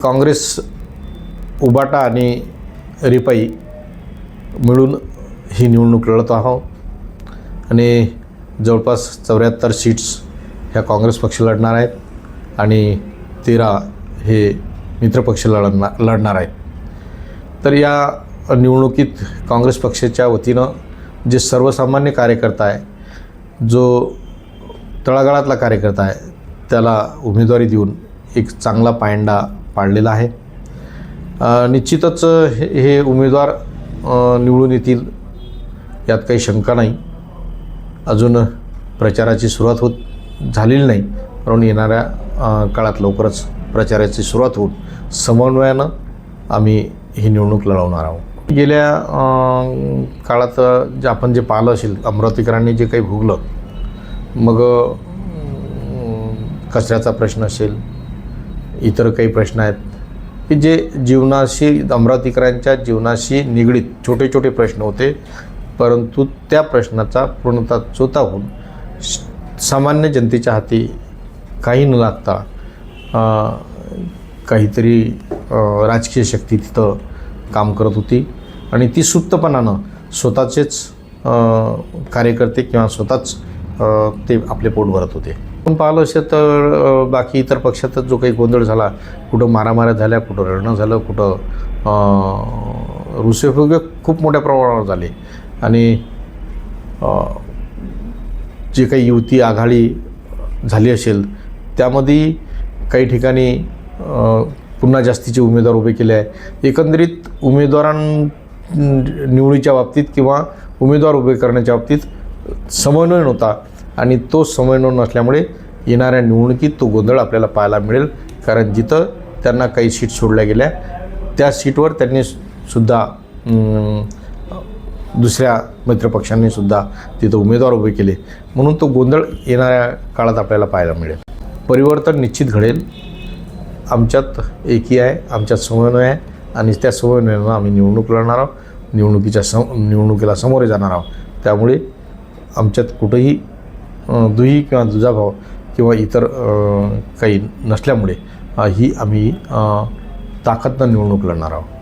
काँग्रेस, उबाटा आणि रिपाई मिळून ही निवडणूक लढत आहोत आणि जवळपास 74 सीट्स ह्या काँग्रेस पक्ष लढणार आहेत आणि 13 हे मित्रपक्ष लढणार आहेत. तर या निवडणुकीत काँग्रेस पक्षाच्या वतीनं जे सर्वसामान्य कार्यकर्ता आहे, जो तळागाळातला कार्यकर्ता आहे, त्याला उमेदवारी देऊन एक चांगला पायंडा पाडलेला आहे. निश्चितच हे उमेदवार निवडून येतील यात काही शंका नाही. अजून प्रचाराची सुरुवात झालेली नाही, म्हणून येणाऱ्या काळात लवकरच प्रचाराची सुरुवात होऊन समन्वयानं आम्ही ही निवडणूक लढवणार आहोत. गेल्या काळात जे आपण जे पाहिलं असेल, अमरावतीकरांनी जे काही भोगलं, मग कचऱ्याचा प्रश्न असेल, इतर काही प्रश्न आहेत की जे जीवनाशी, अमरावतीकरांच्या जीवनाशी निगडीत छोटे छोटे प्रश्न होते, परंतु त्या प्रश्नाचा पूर्णतः चोता होऊन सामान्य जनतेच्या हाती काही न लागता काहीतरी राजकीय शक्ती तिथं काम करत होती आणि ती सुप्तपणानं स्वतःचेच कार्यकर्ते किंवा स्वतःच ते आपले पोट भरत होते. पण पाहिलं असेल तर बाकी इतर पक्षातच जो काही गोंधळ झाला, कुठं मारामाऱ्या झाल्या, कुठं रडणं झालं, कुठं रुसेफुगे खूप मोठ्या प्रमाणावर झाले आणि जे काही युती आघाडी झाली असेल त्यामध्ये काही ठिकाणी पुन्हा जास्तीचे उमेदवार उभे केले आहे. एकंदरीत निवडीच्या बाबतीत किंवा उमेदवार उभे करण्याच्या बाबतीत समन्वय नव्हता आणि तो समन्वय नसल्यामुळे येणाऱ्या निवडणुकीत तो गोंधळ आपल्याला पाहायला मिळेल. कारण जिथं त्यांना काही सीट सोडल्या गेल्या त्या सीटवर त्यांनी सुद्धा दुसऱ्या मित्रपक्षांनी सुद्धा तिथं उमेदवार उभे केले, म्हणून तो गोंधळ येणाऱ्या काळात आपल्याला पाहायला मिळेल. परिवर्तन निश्चित घडेल. आमच्यात एकी आहे, आमच्यात समन्वय आहे आणि त्या समन्वयानं आम्ही निवडणूक लढणार आहोत, निवडणुकीला सामोरे जाणार आहोत. त्यामुळे आमच्यात कुठंही दुही किंवा दुजाभाव किंवा इतर काही नसल्यामुळे ही आम्ही ताकदनं निवडणूक लढणार आहोत.